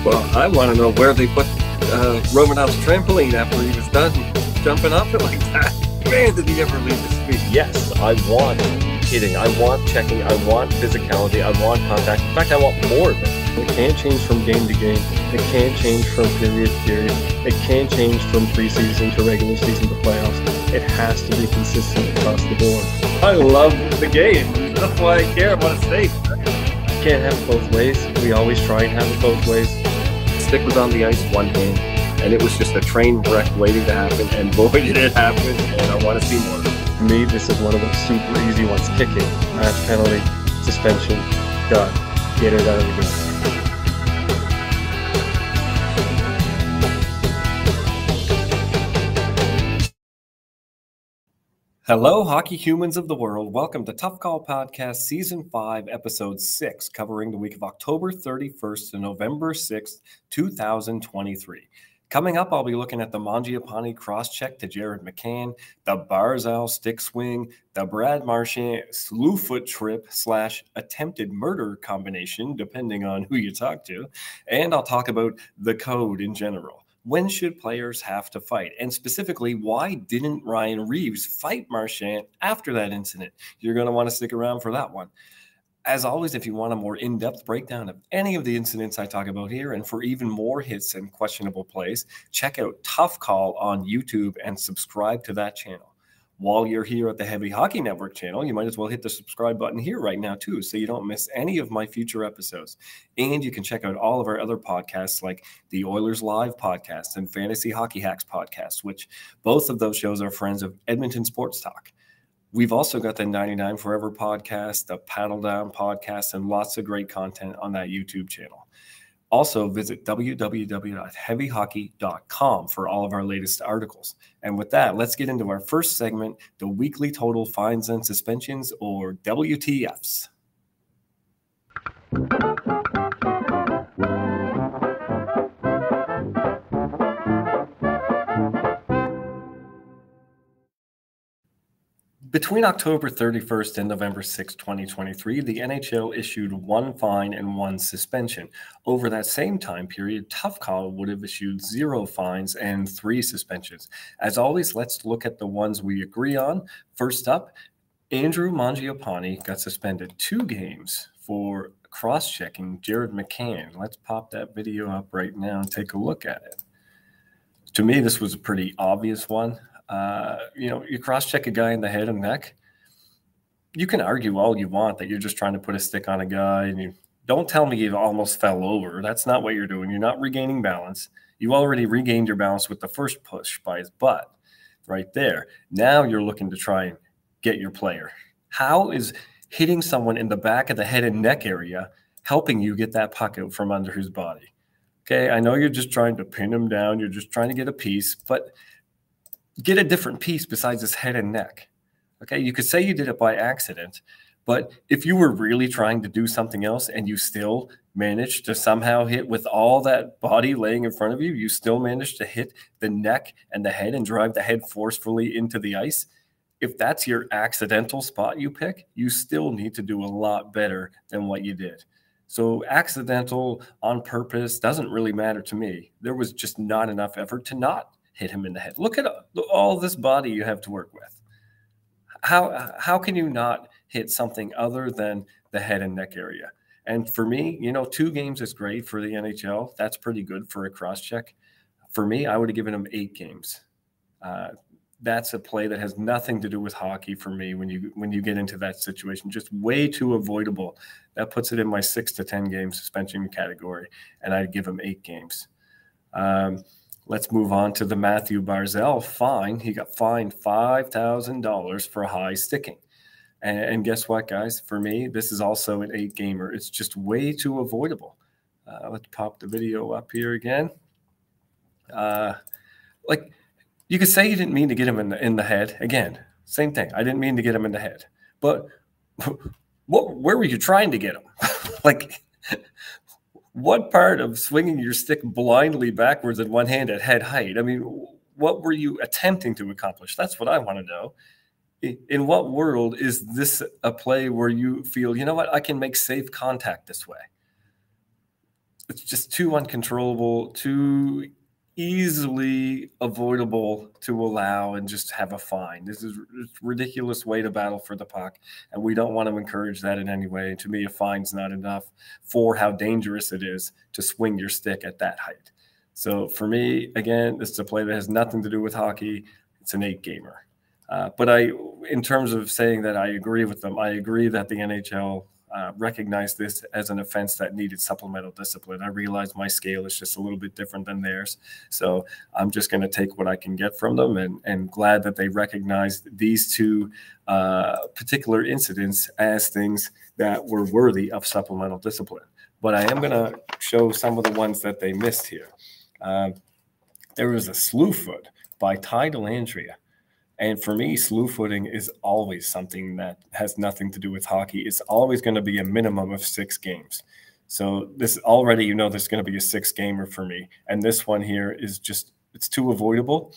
Well, I want to know where they put Romanov's trampoline after he was done jumping off it like that. Man, did he ever leave his feet? Yes, I want hitting, I want checking, I want physicality, I want contact. In fact, I want more of it. It can't change from game to game. It can't change from period to period. It can't change from preseason to regular season to playoffs. It has to be consistent across the board. I love the game. That's why I care about a state. Can't have it both ways. We always try and have it both ways. Stick was on the ice one game, and it was just a train wreck waiting to happen, and boy did it happen, and I want to see more. For me, this is one of those super easy ones. Kicking, match penalty, suspension, done. Get it out of the game. Hello, hockey humans of the world. Welcome to Tough Call Podcast, Season 5, Episode 6, covering the week of October 31st to November 6th, 2023. Coming up, I'll be looking at the Mangiapane crosscheck to Jared McCann, the Barzal stick swing, the Brad Marchand slewfoot trip / attempted murder combination, depending on who you talk to, and I'll talk about the code in general. When should players have to fight? And specifically, why didn't Ryan Reaves fight Marchand after that incident? You're going to want to stick around for that one. As always, if you want a more in-depth breakdown of any of the incidents I talk about here, and for even more hits and questionable plays, check out Tough Call on YouTube and subscribe to that channel. While you're here at the Heavy Hockey Network channel, you might as well hit the subscribe button here right now too, so you don't miss any of my future episodes. And you can check out all of our other podcasts like the Oilers Live podcast and Fantasy Hockey Hacks podcast, which both of those shows are friends of Edmonton Sports Talk. We've also got the 99 Forever podcast, the Paddle Down podcast, and lots of great content on that YouTube channel. Also, visit www.heavyhockey.com for all of our latest articles. And with that, let's get into our first segment, the Weekly Total Fines and Suspensions, or WTFs. Between October 31st and November 6, 2023, the NHL issued one fine and one suspension. Over that same time period, Tough Call would have issued 0 fines and 3 suspensions. As always, let's look at the ones we agree on. First up, Andrew Mangiapane got suspended 2 games for cross-checking Jared McCann. Let's pop that video up right now and take a look at it. To me, this was a pretty obvious one. You cross-check a guy in the head and neck. You can argue all you want that you're just trying to put a stick on a guy, and you don't tell me you almost fell over. That's not what you're doing. You're not regaining balance. You already regained your balance with the first push by his butt right there. Now you're looking to try and get your player. How is hitting someone in the back of the head and neck area helping you get that puck out from under his body? Okay, I know you're just trying to pin him down. You're just trying to get a piece, but get a different piece besides his head and neck. Okay, you could say you did it by accident, but if you were really trying to do something else and you still managed to somehow hit with all that body laying in front of you, you still managed to hit the neck and the head and drive the head forcefully into the ice. If that's your accidental spot you pick, you still need to do a lot better than what you did. So accidental on purpose doesn't really matter to me. There was just not enough effort to not hit him in the head. Look at all this body you have to work with. How can you not hit something other than the head and neck area? And for me, 2 games is great for the NHL. That's pretty good for a cross-check. For me, I would have given him 8 games. That's a play that has nothing to do with hockey for me when you get into that situation. Just way too avoidable. That puts it in my 6 to 10 game suspension category, and I'd give him 8 games. Let's move on to the Matthew Barzal fine. He got fined $5,000 for high sticking. And guess what, guys? For me, this is also an 8-gamer. It's just way too avoidable. Let's pop the video up here again. You could say you didn't mean to get him in the head. Again, same thing. I didn't mean to get him in the head. But where were you trying to get him? What part of swinging your stick blindly backwards in one hand at head height? I mean, what were you attempting to accomplish? That's what I want to know. In what world is this a play where you feel, you know what, I can make safe contact this way? it's just too uncontrollable, too easily avoidable to allow and just have a fine. This is a ridiculous way to battle for the puck, and we don't want to encourage that in any way. To me, a fine's not enough for how dangerous it is to swing your stick at that height. So for me, again, this is a play that has nothing to do with hockey. It's an 8-gamer. But in terms of saying that I agree with them, I agree that the NHL recognized this as an offense that needed supplemental discipline. I realize my scale is just a little bit different than theirs. So I'm just going to take what I can get from them, and glad that they recognized these two particular incidents as things that were worthy of supplemental discipline. But I am going to show some of the ones that they missed here. There was a slewfoot by Ty Dellandrea. And for me, slew footing is always something that has nothing to do with hockey. It's always going to be a minimum of 6 games. So this already, you know, there's going to be a 6-gamer for me. And this one here is just, it's too avoidable.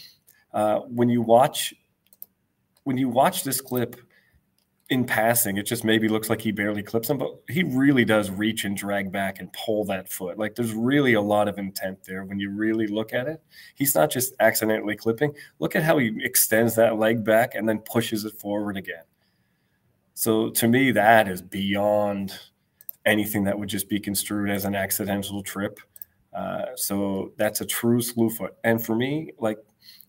When you watch this clip in passing, it just maybe looks like he barely clips him, but he really does reach and drag back and pull that foot. Like, there's really a lot of intent there when you really look at it. He's not just accidentally clipping. Look at how he extends that leg back and then pushes it forward again. So to me, that is beyond anything that would just be construed as an accidental trip. So that's a true slew foot. And for me, like,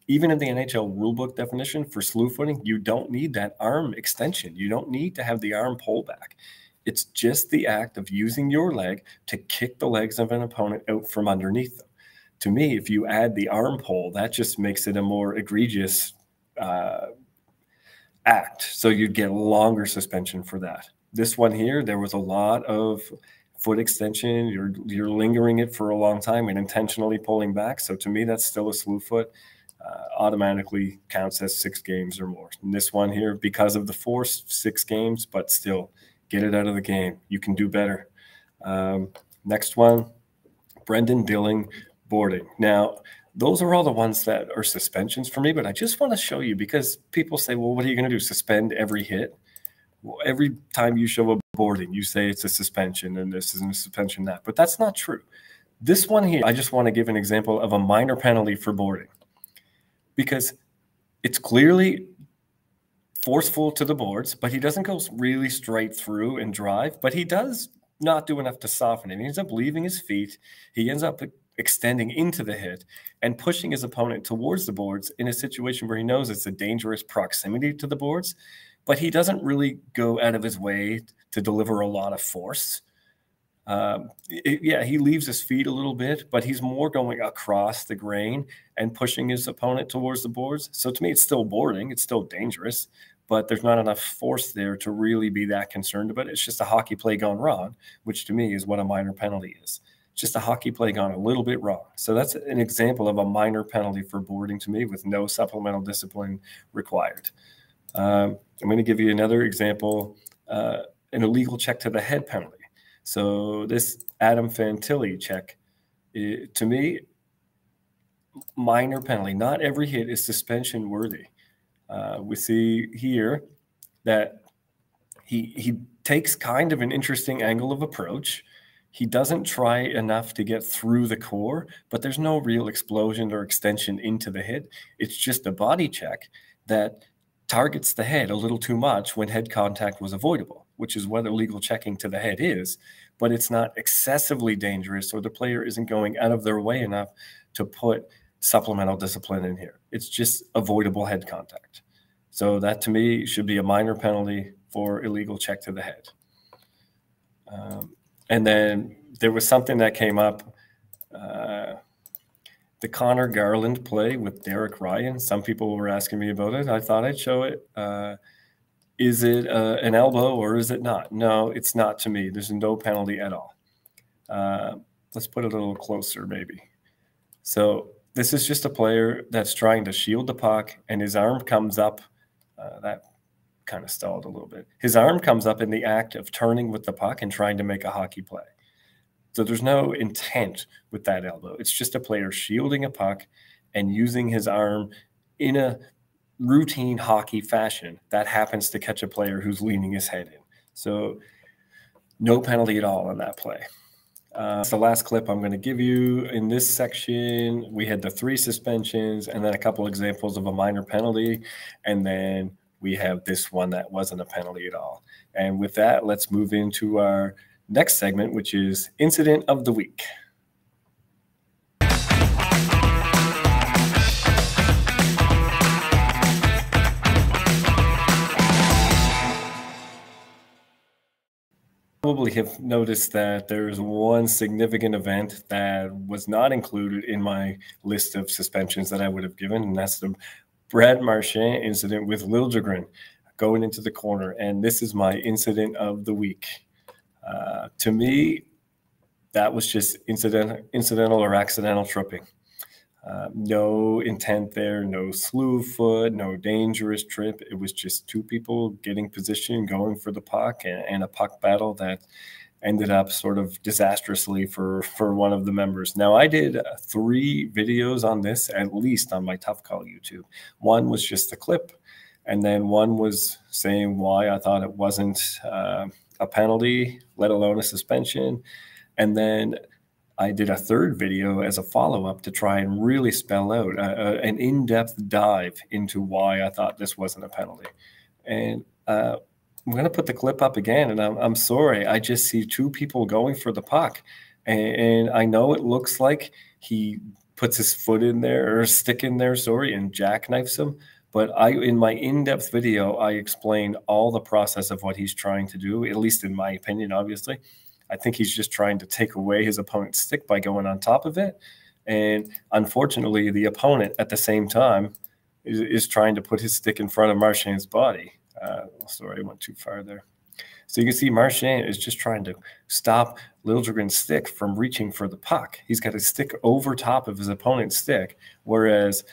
even in the NHL rulebook definition for slew footing, you don't need that arm extension. You don't need to have the arm pullback. It's just the act of using your leg to kick the legs of an opponent out from underneath them. To me, if you add the arm pull, that just makes it a more egregious act. So you'd get a longer suspension for that. This one here, there was a lot of foot extension. You're lingering it for a long time and intentionally pulling back. So to me, that's still a slew foot. Automatically counts as 6 games or more. And this one here, because of the force, 6 games, but still get it out of the game. You can do better. Next one, Brendan Dilling, boarding. Now, those are all the ones that are suspensions for me, but I just want to show you, because people say, well, what are you going to do? Suspend every hit? Well, every time you show a boarding, you say it's a suspension and this isn't a suspension, that. But that's not true. This one here, I just want to give an example of a minor penalty for boarding, because it's clearly forceful to the boards, but he doesn't go really straight through and drive, but he does not do enough to soften it. He ends up leaving his feet. He ends up extending into the hit and pushing his opponent towards the boards in a situation where he knows it's a dangerous proximity to the boards, but he doesn't really go out of his way to deliver a lot of force. He leaves his feet a little bit, but he's more going across the grain and pushing his opponent towards the boards. So to me, it's still boarding. It's still dangerous, but there's not enough force there to really be that concerned about it. It's just a hockey play gone wrong, which to me is what a minor penalty is. It's just a hockey play gone a little bit wrong. So that's an example of a minor penalty for boarding to me, with no supplemental discipline required. I'm going to give you another example, an illegal check to the head penalty. So this Adam Fantilli check, to me, minor penalty. Not every hit is suspension worthy. We see here that he takes kind of an interesting angle of approach. He doesn't try enough to get through the core, but there's no real explosion or extension into the hit. It's just a body check that targets the head a little too much when head contact was avoidable, which is what illegal checking to the head is, but it's not excessively dangerous, or the player isn't going out of their way enough to put supplemental discipline in here. It's just avoidable head contact. So that to me should be a minor penalty for illegal check to the head. And then there was something that came up, the Connor Garland play with Derek Ryan. Some people were asking me about it. I thought I'd show it. Is it an elbow or is it not? No, it's not to me. There's no penalty at all. Let's put it a little closer maybe. So this is just a player that's trying to shield the puck, and his arm comes up. That kind of stalled a little bit. His arm comes up in the act of turning with the puck and trying to make a hockey play. So there's no intent with that elbow. It's just a player shielding a puck and using his arm in a routine hockey fashion that happens to catch a player who's leaning his head in. So no penalty at all on that play. It's the last clip I'm going to give you. In this section, we had the 3 suspensions and then a couple examples of a minor penalty. And then we have this one that wasn't a penalty at all. And with that, let's move into our next segment, which is Incident of the Week. Probably have noticed that there's one significant event that was not included in my list of suspensions that I would have given, and that's the Brad Marchand incident with Liljegren going into the corner. And this is my incident of the week. To me, that was just incidental or accidental tripping. No intent there, no slew foot, no dangerous trip. It was just 2 people getting position, going for the puck, and a puck battle that ended up sort of disastrously for one of the members. Now, I did 3 videos on this, at least on my Tough Call YouTube. One was just a clip, and then one was saying why I thought it wasn't a penalty, let alone a suspension. And then I did a 3rd video as a follow-up to try and really spell out an in-depth dive into why I thought this wasn't a penalty. And I'm going to put the clip up again, and I'm sorry. I just see 2 people going for the puck. And I know it looks like he puts his foot in there or stick in there, sorry, and jackknifes him. But in my in-depth video, I explained all the process of what he's trying to do, at least in my opinion, obviously. I think he's just trying to take away his opponent's stick by going on top of it. And unfortunately, the opponent at the same time is trying to put his stick in front of Marchand's body. Sorry, I went too far there. So you can see Marchand is just trying to stop Liljegren's stick from reaching for the puck. He's got his stick over top of his opponent's stick, whereas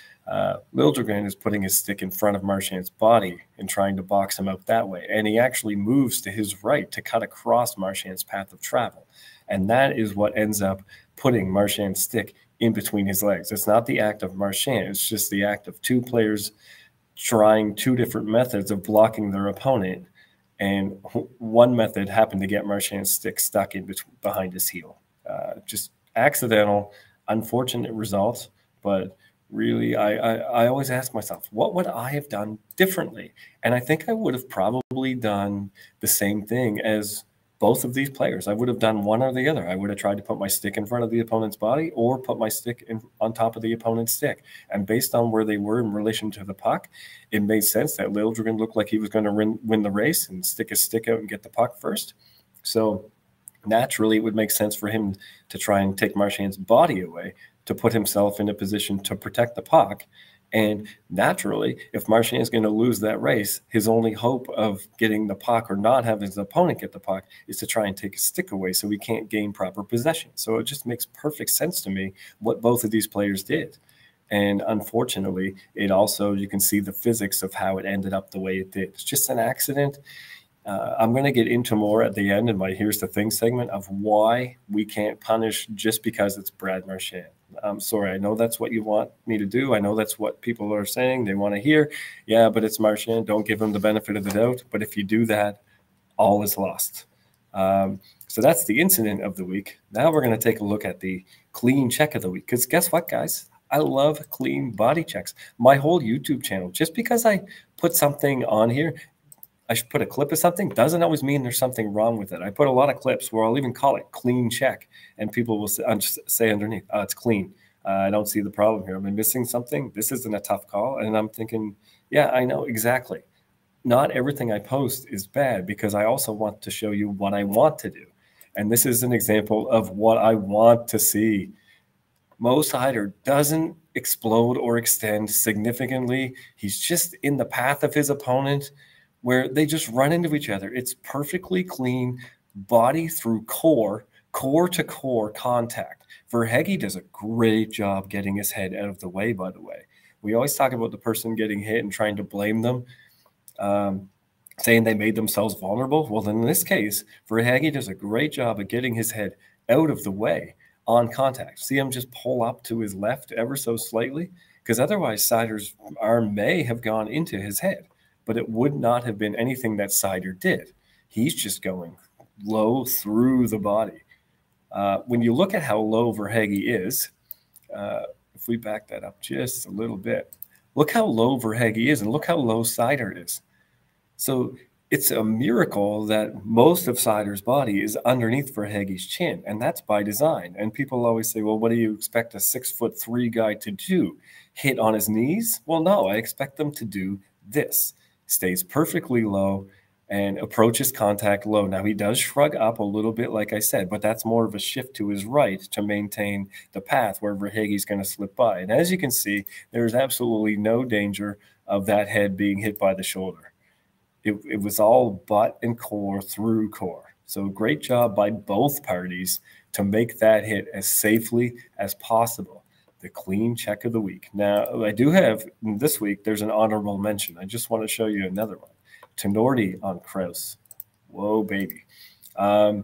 Liljegren is putting his stick in front of Marchand's body and trying to box him out that way. And he actually moves to his right to cut across Marchand's path of travel. And that is what ends up putting Marchand's stick in between his legs. It's not the act of Marchand. It's just the act of 2 players trying 2 different methods of blocking their opponent. And one method happened to get Marchand's stick stuck in behind his heel. Just accidental, unfortunate results, but really, I always ask myself, what would I have done differently? And I think I would have probably done the same thing as both of these players. I would have done one or the other. I would have tried to put my stick in front of the opponent's body or put my stick on top of the opponent's stick. And based on where they were in relation to the puck, it made sense that Liljegren looked like he was going to win the race and stick his stick out and get the puck first. So naturally, it would make sense for him to try and take Marchand's body away to put himself in a position to protect the puck. And naturally, if Marchand is going to lose that race, his only hope of getting the puck or not having his opponent get the puck is to try and take his stick away so he can't gain proper possession. So it just makes perfect sense to me what both of these players did. And unfortunately, it also, you can see the physics of how it ended up the way it did. It's just an accident. I'm going to get into more at the end in my Here's the Thing segment of why we can't punish just because it's Brad Marchand. I'm sorry. I know that's what you want me to do. I know that's what people are saying. They want to hear. Yeah, but it's Marchand. Don't give him the benefit of the doubt. But if you do that, all is lost. So that's the incident of the week. Now we're going to take a look at the clean check of the week. Because guess what, guys? I love clean body checks. My whole YouTube channel, just because I put something on here, I should put a clip of something, doesn't always mean there's something wrong with it. I put a lot of clips where I'll even call it clean check, and people will say underneath, oh, it's clean. I don't see the problem here. I'm missing something. This isn't a tough call. And I'm thinking, yeah, I know exactly. Not everything I post is bad because I also want to show you what I want to do. And this is an example of what I want to see. Mo Seider doesn't explode or extend significantly. He's just in the path of his opponent where they just run into each other. It's perfectly clean, body through core to core contact. Verhege does a great job getting his head out of the way, by the way. We always talk about the person getting hit and trying to blame them, saying they made themselves vulnerable. Well, in this case, Verhege does a great job of getting his head out of the way on contact. See him just pull up to his left ever so slightly? Because otherwise Seider's arm may have gone into his head, but it would not have been anything that Seider did. He's just going low through the body. When you look at how low Verhaeghe is, if we back that up just a little bit, look how low Verhaeghe is and look how low Seider is. So it's a miracle that most of Seider's body is underneath Verhaeghe's chin, and that's by design. And people always say, well, what do you expect a 6'3" guy to do? Hit on his knees? Well, no, I expect them to do this. Stays perfectly low and approaches contact low. Now, he does shrug up a little bit, like I said, but that's more of a shift to his right to maintain the path where Verhaeghe's going to slip by. And as you can see, there's absolutely no danger of that head being hit by the shoulder. It was all butt and core through core. So great job by both parties to make that hit as safely as possible. The clean check of the week. Now, I do have, this week, there's an honorable mention. I just want to show you another one. Tenorti on Kraus. Whoa, baby. I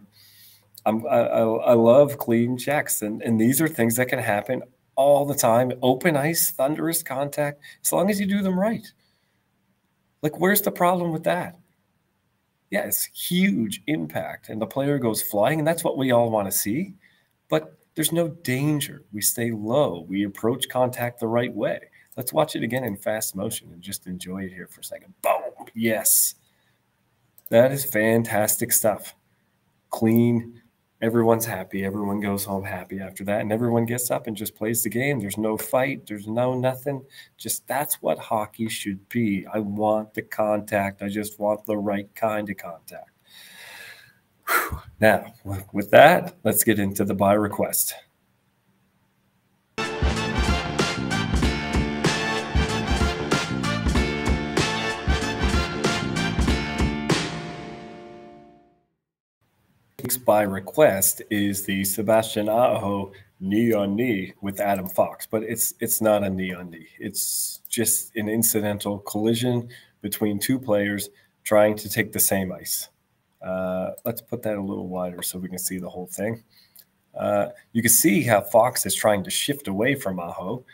love clean checks, and these are things that can happen all the time. Open ice, thunderous contact, as long as you do them right. Like, where's the problem with that? Yeah, it's huge impact, and the player goes flying, and that's what we all want to see. But there's no danger. We stay low. We approach contact the right way. Let's watch it again in fast motion and just enjoy it here for a second. Boom. Yes. That is fantastic stuff. Clean. Everyone's happy. Everyone goes home happy after that, and everyone gets up and just plays the game. There's no fight. There's no nothing. Just that's what hockey should be. I want the contact. I just want the right kind of contact. Whew. Now, with that, let's get into the buy request. By request is the Sebastian Aho knee on knee with Adam Fox, but it's not a knee on knee. It's just an incidental collision between two players trying to take the same ice. Let's put that a little wider so we can see the whole thing. You can see how Fox is trying to shift away from Aho,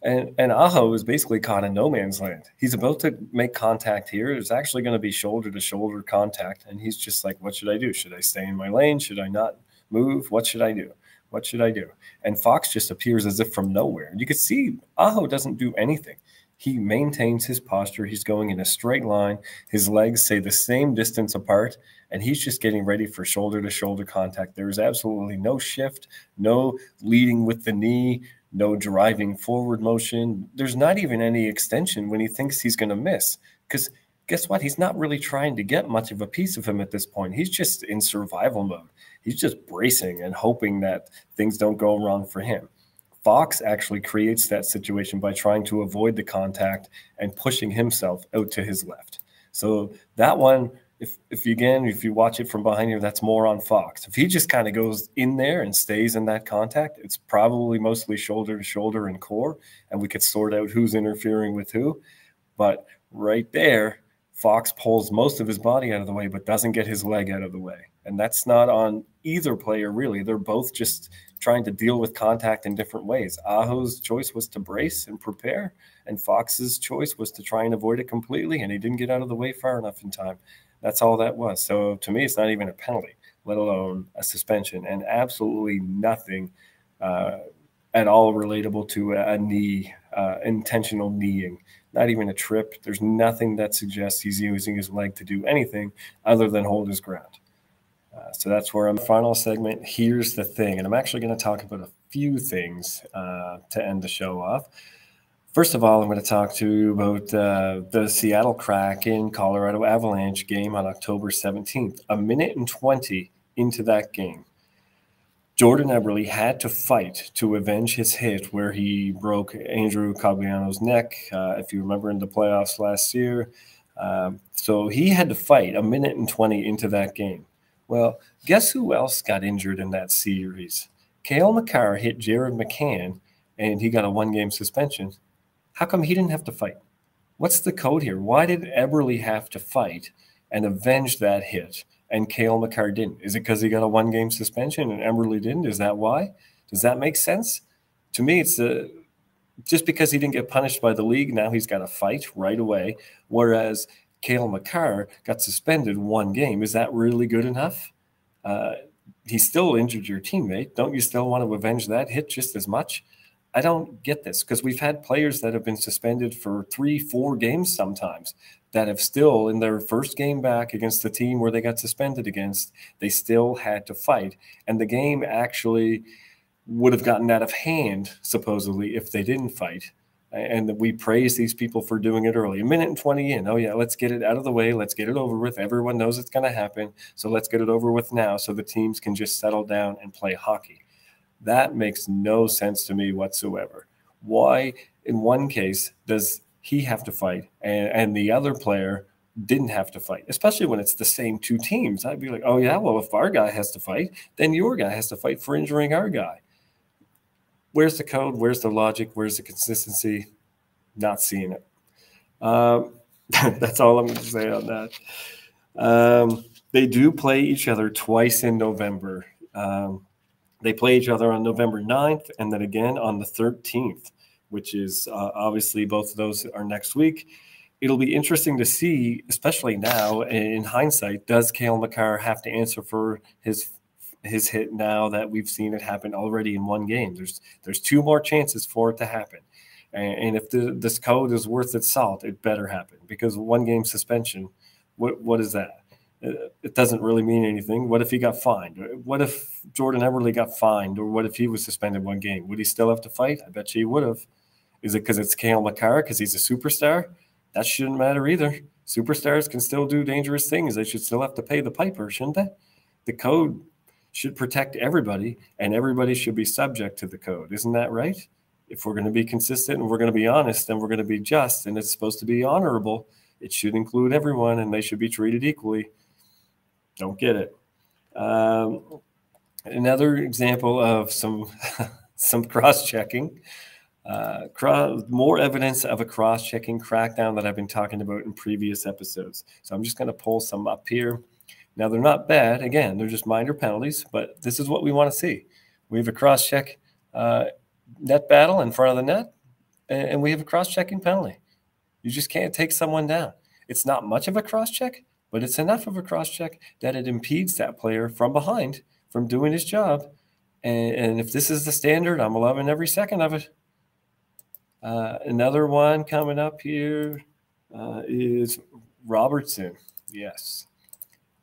and Aho is basically caught in no man's land. He's about to make contact here. There's actually going to be shoulder-to-shoulder contact, and he's just like, what should I do? Should I stay in my lane? Should I not move? What should I do? What should I do? And Fox just appears as if from nowhere. And you can see Aho doesn't do anything. He maintains his posture. He's going in a straight line. His legs stay the same distance apart, and he's just getting ready for shoulder-to-shoulder contact. There is absolutely no shift, no leading with the knee, no driving forward motion. There's not even any extension when he thinks he's going to miss, because guess what? He's not really trying to get much of a piece of him at this point. He's just in survival mode. He's just bracing and hoping that things don't go wrong for him. Fox actually creates that situation by trying to avoid the contact and pushing himself out to his left. So that one, if you watch it from behind here, that's more on Fox. If he just kind of goes in there and stays in that contact, it's probably mostly shoulder to shoulder and core, and we could sort out who's interfering with who. But right there, Fox pulls most of his body out of the way, but doesn't get his leg out of the way. And that's not on either player, really. They're both just trying to deal with contact in different ways. Aho's choice was to brace and prepare, and Fox's choice was to try and avoid it completely, and he didn't get out of the way far enough in time. That's all that was. So to me, it's not even a penalty, let alone a suspension, and absolutely nothing at all relatable to a knee, intentional kneeing. Not even a trip. There's nothing that suggests he's using his leg to do anything other than hold his ground. So that's where I'm. Final segment. Here's the thing, and I'm actually going to talk about a few things to end the show off. First of all, I'm going to talk to you about the Seattle Kraken Colorado Avalanche game on October 17th. A minute and 20 into that game, Jordan Eberle had to fight to avenge his hit where he broke Andrew Cogliano's neck, if you remember, in the playoffs last year. So he had to fight a minute and 20 into that game. Well, guess who else got injured in that series? Cale Makar hit Jared McCann, and he got a one-game suspension. How come he didn't have to fight? What's the code here? Why did Eberle have to fight and avenge that hit, and Cale Makar didn't? Is it because he got a one-game suspension and Eberle didn't? Is that why? Does that make sense? To me, it's just because he didn't get punished by the league, now he's got to fight right away, whereas Cale Makar got suspended one game. Is that really good enough? he still injured your teammate. Don't you still want to avenge that hit just as much? I don't get this, because we've had players that have been suspended for 3-4 games sometimes that have still, in their first game back against the team where they got suspended against, they still had to fight. And the game actually would have gotten out of hand, supposedly, if they didn't fight. And we praise these people for doing it early. A minute and 20 in. Oh, yeah, let's get it out of the way. Let's get it over with. Everyone knows it's going to happen. So let's get it over with now so the teams can just settle down and play hockey. That makes no sense to me whatsoever. Why, in one case, does he have to fight and the other player didn't have to fight, especially when it's the same two teams? I'd be like, oh, yeah, well, if our guy has to fight, then your guy has to fight for injuring our guy. Where's the code? Where's the logic? Where's the consistency? Not seeing it. That's all I'm going to say on that. They do play each other twice in November. They play each other on November 9th and then again on the 13th, which is obviously both of those are next week. It'll be interesting to see, especially now in hindsight, does Cale Makar have to answer for his hit now that we've seen it happen already in one game? There's 2 more chances for it to happen. And if this code is worth its salt, it better happen, because 1 game suspension, what is that? It doesn't really mean anything. What if he got fined? What if Jordan Eberle got fined? Or what if he was suspended 1 game? Would he still have to fight? I bet you he would have. Is it because it's Cale Makar, because he's a superstar? That shouldn't matter either. Superstars can still do dangerous things. They should still have to pay the piper, shouldn't they? The code should protect everybody, and everybody should be subject to the code. Isn't that right? If we're going to be consistent and we're going to be honest and we're going to be just and it's supposed to be honorable, it should include everyone and they should be treated equally. Don't get it. Another example of some cross-checking, more evidence of a cross-checking crackdown that I've been talking about in previous episodes. So I'm just going to pull some up here. Now, they're not bad. Again, they're just minor penalties, but this is what we want to see. We have a cross-check net battle in front of the net, and we have a cross-checking penalty. You just can't take someone down. It's not much of a cross-check, but it's enough of a cross-check that it impedes that player from behind from doing his job. And if this is the standard, I'm loving every second of it. Another one coming up here is Robertson. Yes.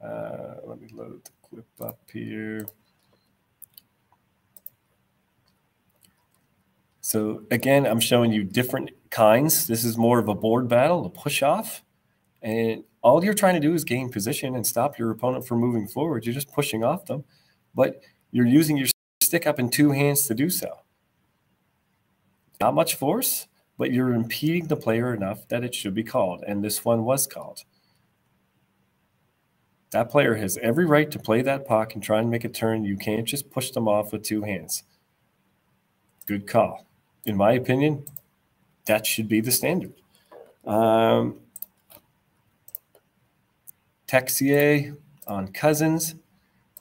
Let me load the clip up here. So again, I'm showing you different kinds. This is more of a board battle, a push off. And all you're trying to do is gain position and stop your opponent from moving forward. You're just pushing off them, but you're using your stick up in 2 hands to do so. Not much force, but you're impeding the player enough that it should be called. And this one was called. That player has every right to play that puck and try and make a turn. You can't just push them off with 2 hands. Good call. In my opinion, that should be the standard. Texier on Cousins.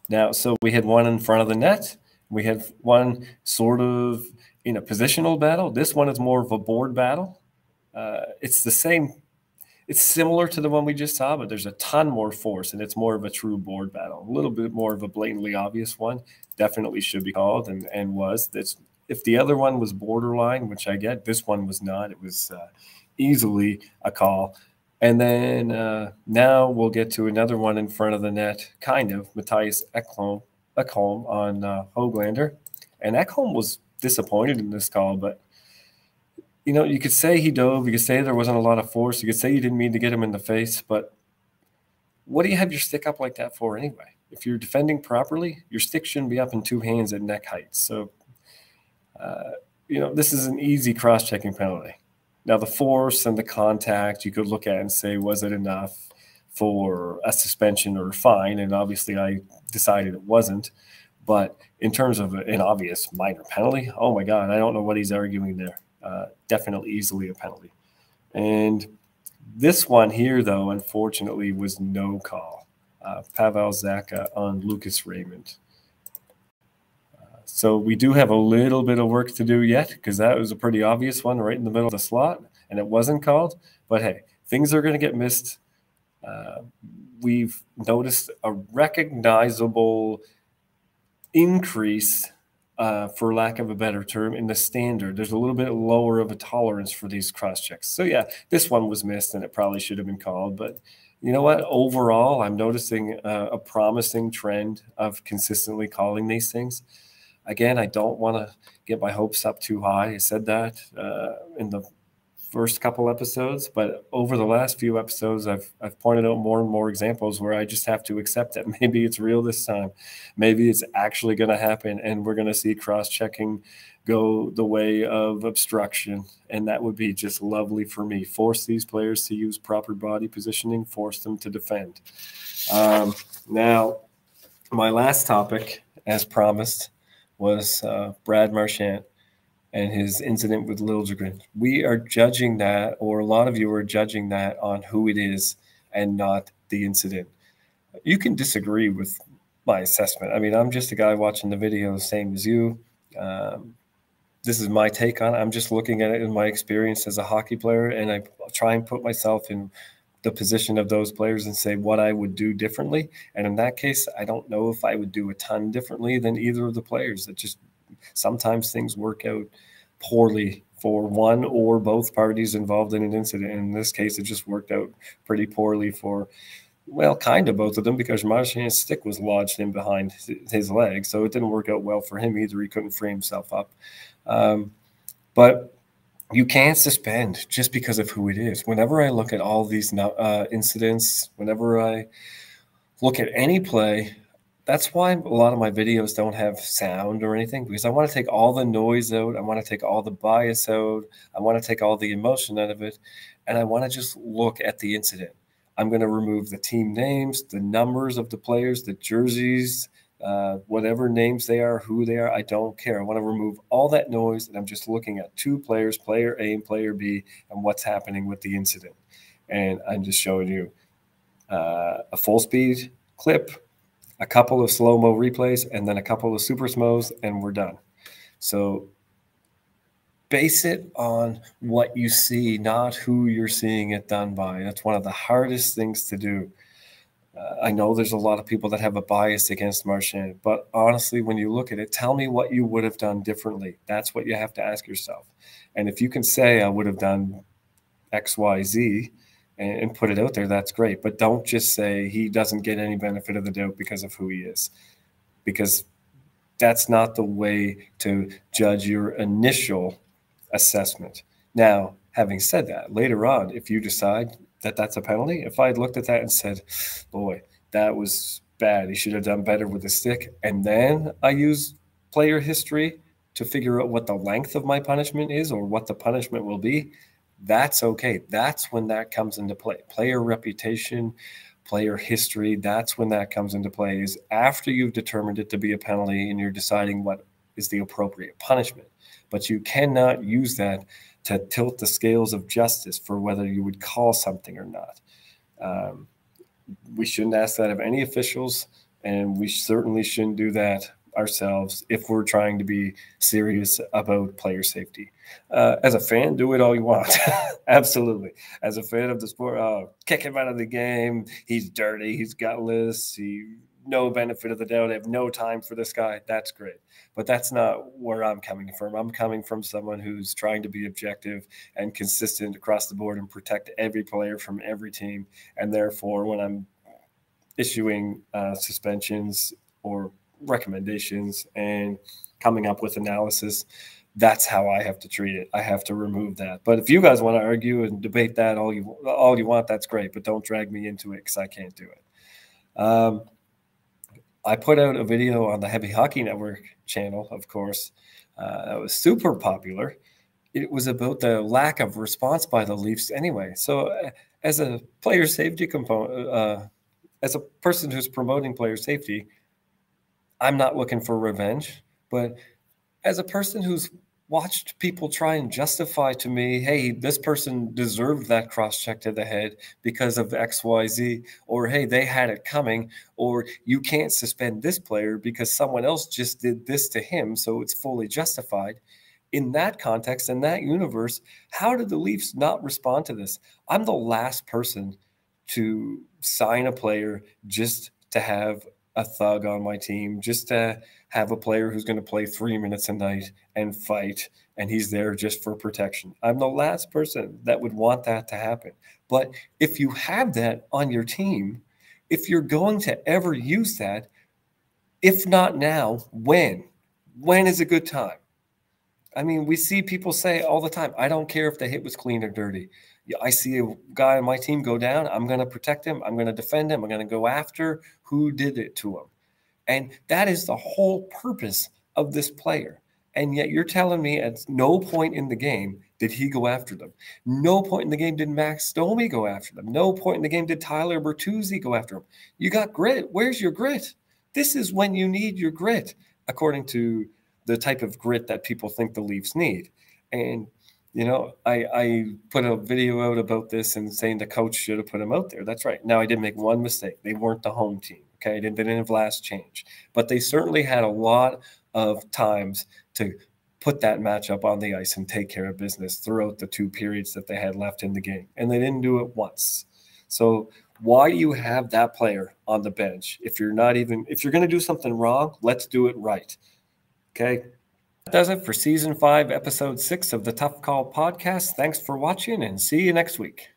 Now, so we had one in front of the net. We had one sort of in a positional battle. This one is more of a board battle. It's the same. It's similar to the one we just saw, but there's a ton more force, and it's more of a true board battle. A little bit more of a blatantly obvious one. Definitely should be called, and was. That's, if the other one was borderline, which I get, this one was not. It was easily a call. And then now we'll get to another one in front of the net, kind of, Matthias Ekholm on Höglander. And Ekholm was disappointed in this call, but you know, you could say he dove. You could say there wasn't a lot of force. You could say you didn't mean to get him in the face. But what do you have your stick up like that for anyway? If you're defending properly, your stick shouldn't be up in 2 hands at neck height. So, you know, this is an easy cross-checking penalty. Now, the force and the contact, you could look at and say, was it enough for a suspension or a fine? And obviously, I decided it wasn't. But in terms of an obvious minor penalty, oh, my God, I don't know what he's arguing there. Definitely easily a penalty. And this one here, though, unfortunately, was no call. Pavel Zacha on Lucas Raymond. So we do have a little bit of work to do yet, because that was a pretty obvious one right in the middle of the slot, and it wasn't called. But, hey, things are going to get missed. We've noticed a recognizable increase, for lack of a better term, in the standard. There's a little bit lower of a tolerance for these cross checks. So yeah, this one was missed and it probably should have been called. But you know what? Overall, I'm noticing a promising trend of consistently calling these things. Again, I don't want to get my hopes up too high. I said that in the first couple episodes, but over the last few episodes, I've pointed out more and more examples where I just have to accept that maybe it's real this time. Maybe it's actually going to happen, and we're going to see cross-checking go the way of obstruction, and that would be just lovely for me. Force these players to use proper body positioning, force them to defend. Now, my last topic, as promised, was Brad Marchand and his incident with Liljegren. We are judging that, or a lot of you are judging that on who it is and not the incident. You can disagree with my assessment. I mean, I'm just a guy watching the video, same as you. This is my take on it. I'm just looking at it in my experience as a hockey player, and I try and put myself in the position of those players and say what I would do differently. And in that case, I don't know if I would do a ton differently than either of the players. It just sometimes things work out poorly for one or both parties involved in an incident. In this case, it just worked out pretty poorly for, well, kind of both of them, because Marchand's stick was lodged in behind his leg. So it didn't work out well for him either. He couldn't free himself up. But you can't suspend just because of who it is. Whenever I look at all these incidents, whenever I look at any play, that's why a lot of my videos don't have sound or anything, because I want to take all the noise out. I want to take all the bias out. I want to take all the emotion out of it. And I want to just look at the incident. I'm going to remove the team names, the numbers of the players, the jerseys, whatever names they are, who they are. I don't care. I want to remove all that noise. And I'm just looking at two players, player A and player B, and what's happening with the incident. And I'm just showing you a full speed clip, a couple of slow-mo replays, and then a couple of super smos, and we're done. So base it on what you see, not who you're seeing it done by. That's one of the hardest things to do. I know there's a lot of people that have a bias against Marchand, but honestly, when you look at it, tell me what you would have done differently. That's what you have to ask yourself. And if you can say, I would have done X, Y, Z, and put it out there, that's great. But don't just say he doesn't get any benefit of the doubt because of who he is, because that's not the way to judge your initial assessment. Now, having said that, later on, if you decide that that's a penalty, if I had looked at that and said, boy, that was bad, he should have done better with the stick, and then I use player history to figure out what the length of my punishment is or what the punishment will be, that's okay. That's when that comes into play. Player reputation, player history, that's when that comes into play, is after you've determined it to be a penalty and you're deciding what is the appropriate punishment. But you cannot use that to tilt the scales of justice for whether you would call something or not. We shouldn't ask that of any officials, and we certainly shouldn't do that ourselves if we're trying to be serious about player safety. As a fan, do it all you want. Absolutely. As a fan of the sport, kick him out of the game. He's dirty. He's gutless. No benefit of the doubt. I have no time for this guy. That's great. But that's not where I'm coming from. I'm coming from someone who's trying to be objective and consistent across the board and protect every player from every team. And therefore, when I'm issuing suspensions or recommendations and coming up with analysis, that's how I have to treat it. I have to remove that. But if you guys want to argue and debate that all you want, that's great. But don't drag me into it, because I can't do it. I put out a video on the Heavy Hockey Network channel, of course. That was super popular. It was about the lack of response by the Leafs anyway. So as a player safety component, as a person who's promoting player safety, I'm not looking for revenge. But as a person who's watched people try and justify to me, hey, this person deserved that cross-check to the head because of XYZ, or hey, they had it coming, or you can't suspend this player because someone else just did this to him, so it's fully justified. In that context, in that universe, how did the Leafs not respond to this? I'm the last person to sign a player just to have a thug on my team, just to have a player who's going to play 3 minutes a night and fight, and he's there just for protection. I'm the last person that would want that to happen. But if you have that on your team, if you're going to ever use that, if not now, when? When is a good time? I mean, we see people say all the time, I don't care if the hit was clean or dirty. I see a guy on my team go down, I'm going to protect him, I'm going to defend him, I'm going to go after who did it to him. And that is the whole purpose of this player. And yet you're telling me at no point in the game did he go after them. No point in the game did Max Domi go after them. No point in the game did Tyler Bertuzzi go after him. You got grit. Where's your grit? This is when you need your grit, according to the type of grit that people think the Leafs need. And, you know, I put a video out about this and saying the coach should have put him out there. That's right. Now, I did make one mistake. They weren't the home team. Okay, they didn't have last change. But they certainly had a lot of times to put that matchup on the ice and take care of business throughout the 2 periods that they had left in the game. And they didn't do it once. So why do you have that player on the bench? If you're going to do something wrong, let's do it right. Okay. That does it for Season 5, Episode 6 of the Tough Call Podcast. Thanks for watching, and see you next week.